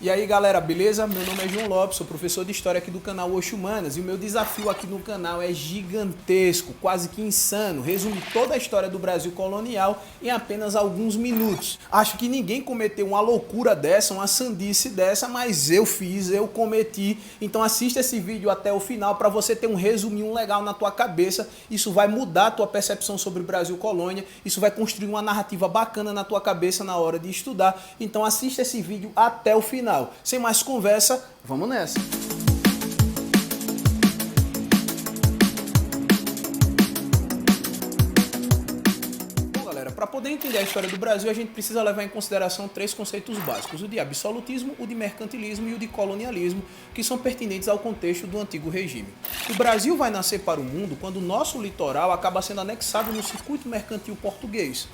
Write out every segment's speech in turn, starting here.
E aí galera, beleza? Meu nome é João Lopes, sou professor de História aqui do canal Oxo Humanas e o meu desafio aqui no canal é gigantesco, quase que insano, resumir toda a história do Brasil colonial em apenas alguns minutos. Acho que ninguém cometeu uma loucura dessa, uma sandice dessa, mas eu fiz, eu cometi. Então assista esse vídeo até o final para você ter um resuminho legal na tua cabeça. Isso vai mudar a tua percepção sobre o Brasil colônia, isso vai construir uma narrativa bacana na tua cabeça na hora de estudar. Então assista esse vídeo até o final. Sem mais conversa, vamos nessa! Bom, galera, para poder entender a história do Brasil, a gente precisa levar em consideração três conceitos básicos: o de absolutismo, o de mercantilismo e o de colonialismo, que são pertinentes ao contexto do antigo regime. O Brasil vai nascer para o mundo quando o nosso litoral acaba sendo anexado no circuito mercantil português.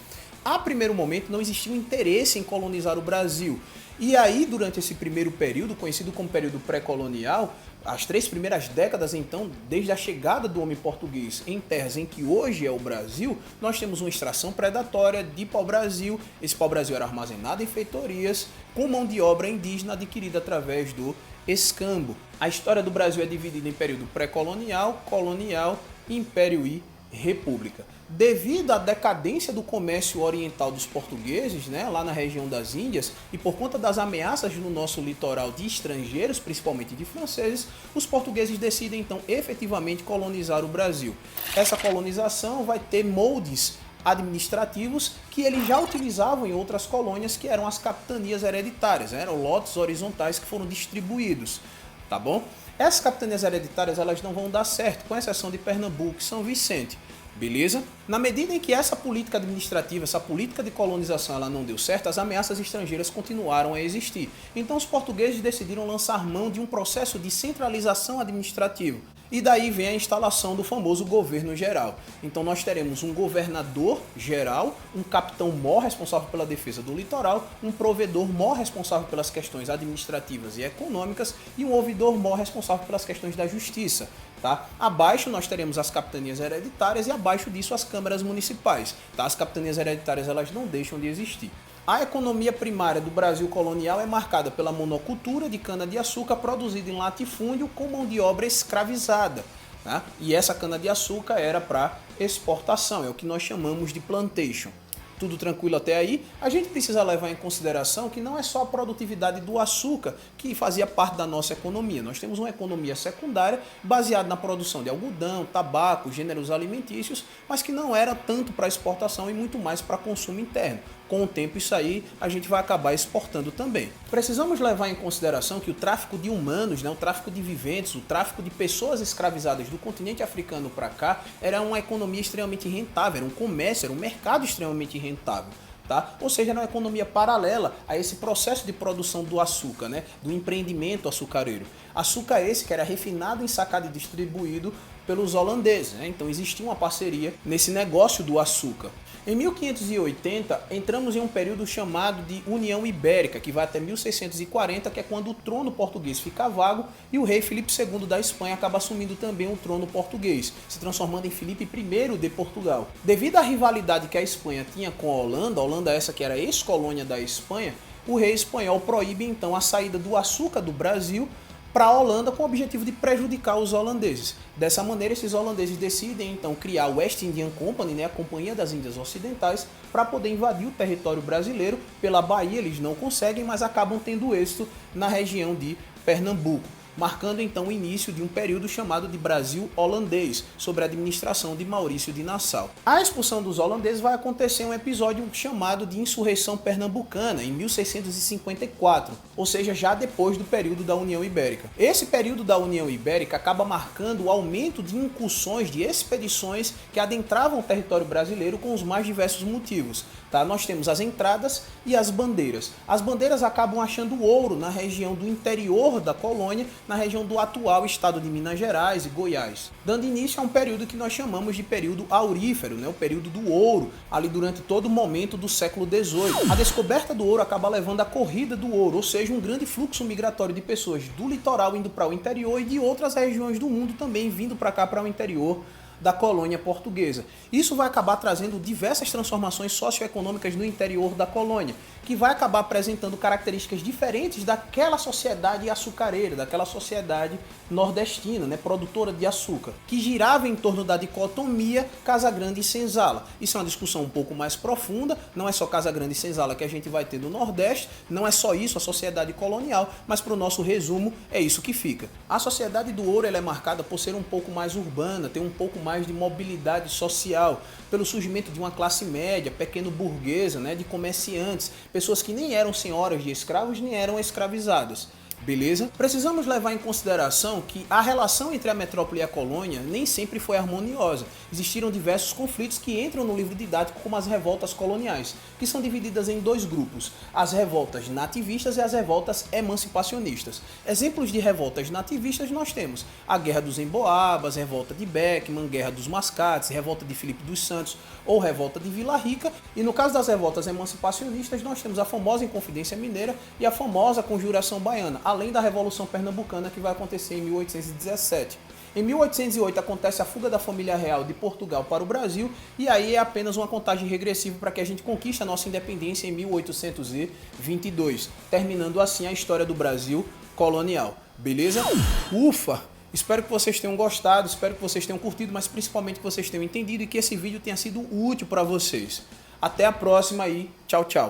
A primeiro momento não existiu interesse em colonizar o Brasil. E aí, durante esse primeiro período, conhecido como período pré-colonial, as 3 primeiras décadas, então, desde a chegada do homem português em terras em que hoje é o Brasil, nós temos uma extração predatória de pau-brasil. Esse pau-brasil era armazenado em feitorias, com mão de obra indígena adquirida através do escambo. A história do Brasil é dividida em período pré-colonial, colonial, império e república. Devido à decadência do comércio oriental dos portugueses, lá na região das Índias, e por conta das ameaças no nosso litoral de estrangeiros, principalmente de franceses, os portugueses decidem então efetivamente colonizar o Brasil. Essa colonização vai ter moldes administrativos que eles já utilizavam em outras colônias, que eram as capitanias hereditárias, eram lotes horizontais que foram distribuídos, tá bom? Essas capitanias hereditárias elas não vão dar certo, com exceção de Pernambuco e São Vicente. Beleza? Na medida em que essa política administrativa, essa política de colonização ela não deu certo, as ameaças estrangeiras continuaram a existir. Então os portugueses decidiram lançar mão de um processo de centralização administrativa. E daí vem a instalação do famoso governo geral. Então nós teremos um governador geral, um capitão-mor responsável pela defesa do litoral, um provedor-mor responsável pelas questões administrativas e econômicas e um ouvidor-mor responsável pelas questões da justiça. Tá? Abaixo nós teremos as capitanias hereditárias e abaixo disso as câmaras municipais. Tá? As capitanias hereditárias elas não deixam de existir. A economia primária do Brasil colonial é marcada pela monocultura de cana-de-açúcar produzida em latifúndio com mão de obra escravizada. Tá? E essa cana-de-açúcar era para exportação, é o que nós chamamos de plantation. Tudo tranquilo até aí? A gente precisa levar em consideração que não é só a produtividade do açúcar que fazia parte da nossa economia. Nós temos uma economia secundária baseada na produção de algodão, tabaco, gêneros alimentícios, mas que não era tanto para exportação e muito mais para consumo interno. Com o tempo isso aí a gente vai acabar exportando também. Precisamos levar em consideração que o tráfico de humanos, o tráfico de viventes, o tráfico de pessoas escravizadas do continente africano para cá era uma economia extremamente rentável, era um comércio, era um mercado extremamente rentável. Tá? Ou seja, era uma economia paralela a esse processo de produção do açúcar, do empreendimento açucareiro. Açúcar esse que era refinado, ensacado e distribuído pelos holandeses. Então existia uma parceria nesse negócio do açúcar. Em 1580, entramos em um período chamado de União Ibérica, que vai até 1640, que é quando o trono português fica vago e o rei Filipe II da Espanha acaba assumindo também o trono português, se transformando em Filipe I de Portugal. Devido à rivalidade que a Espanha tinha com a Holanda essa que era ex-colônia da Espanha, o rei espanhol proíbe então a saída do açúcar do Brasil para a Holanda com o objetivo de prejudicar os holandeses. Dessa maneira, esses holandeses decidem então criar o West Indian Company, a Companhia das Índias Ocidentais, para poder invadir o território brasileiro. Pela Bahia eles não conseguem, mas acabam tendo êxito na região de Pernambuco, marcando então o início de um período chamado de Brasil holandês, sob a administração de Maurício de Nassau. A expulsão dos holandeses vai acontecer em um episódio chamado de Insurreição Pernambucana, em 1654, ou seja, já depois do período da União Ibérica. Esse período da União Ibérica acaba marcando o aumento de incursões, de expedições que adentravam o território brasileiro com os mais diversos motivos. Nós temos as entradas e as bandeiras. As bandeiras acabam achando ouro na região do interior da colônia, na região do atual estado de Minas Gerais e Goiás, dando início a um período que nós chamamos de período aurífero, o período do ouro, ali durante todo o momento do século XVIII. A descoberta do ouro acaba levando à corrida do ouro, ou seja, um grande fluxo migratório de pessoas do litoral indo para o interior e de outras regiões do mundo também vindo para cá, para o interior da colônia portuguesa. Isso vai acabar trazendo diversas transformações socioeconômicas no interior da colônia, que vai acabar apresentando características diferentes daquela sociedade açucareira, daquela sociedade nordestina, né, produtora de açúcar, que girava em torno da dicotomia Casa Grande e Senzala. Isso é uma discussão um pouco mais profunda, não é só Casa Grande e Senzala que a gente vai ter no Nordeste, não é só isso a sociedade colonial, mas para o nosso resumo é isso que fica. A sociedade do ouro ela é marcada por ser um pouco mais urbana, ter um pouco mais de mobilidade social, pelo surgimento de uma classe média, pequeno burguesa, né, de comerciantes, pessoas que nem eram senhoras de escravos nem eram escravizadas. Beleza? Precisamos levar em consideração que a relação entre a metrópole e a colônia nem sempre foi harmoniosa. Existiram diversos conflitos que entram no livro didático como as revoltas coloniais, que são divididas em dois grupos, as revoltas nativistas e as revoltas emancipacionistas. Exemplos de revoltas nativistas nós temos a Guerra dos Emboabas, revolta de Beckman, Guerra dos Mascates, revolta de Filipe dos Santos ou revolta de Vila Rica, e no caso das revoltas emancipacionistas nós temos a famosa Inconfidência Mineira e a famosa Conjuração Baiana, além da Revolução Pernambucana que vai acontecer em 1817. Em 1808 acontece a fuga da família real de Portugal para o Brasil e aí é apenas uma contagem regressiva para que a gente conquiste a nossa independência em 1822, terminando assim a história do Brasil colonial. Beleza? Ufa! Espero que vocês tenham gostado, espero que vocês tenham curtido, mas principalmente que vocês tenham entendido e que esse vídeo tenha sido útil para vocês. Até a próxima aí. Tchau, tchau.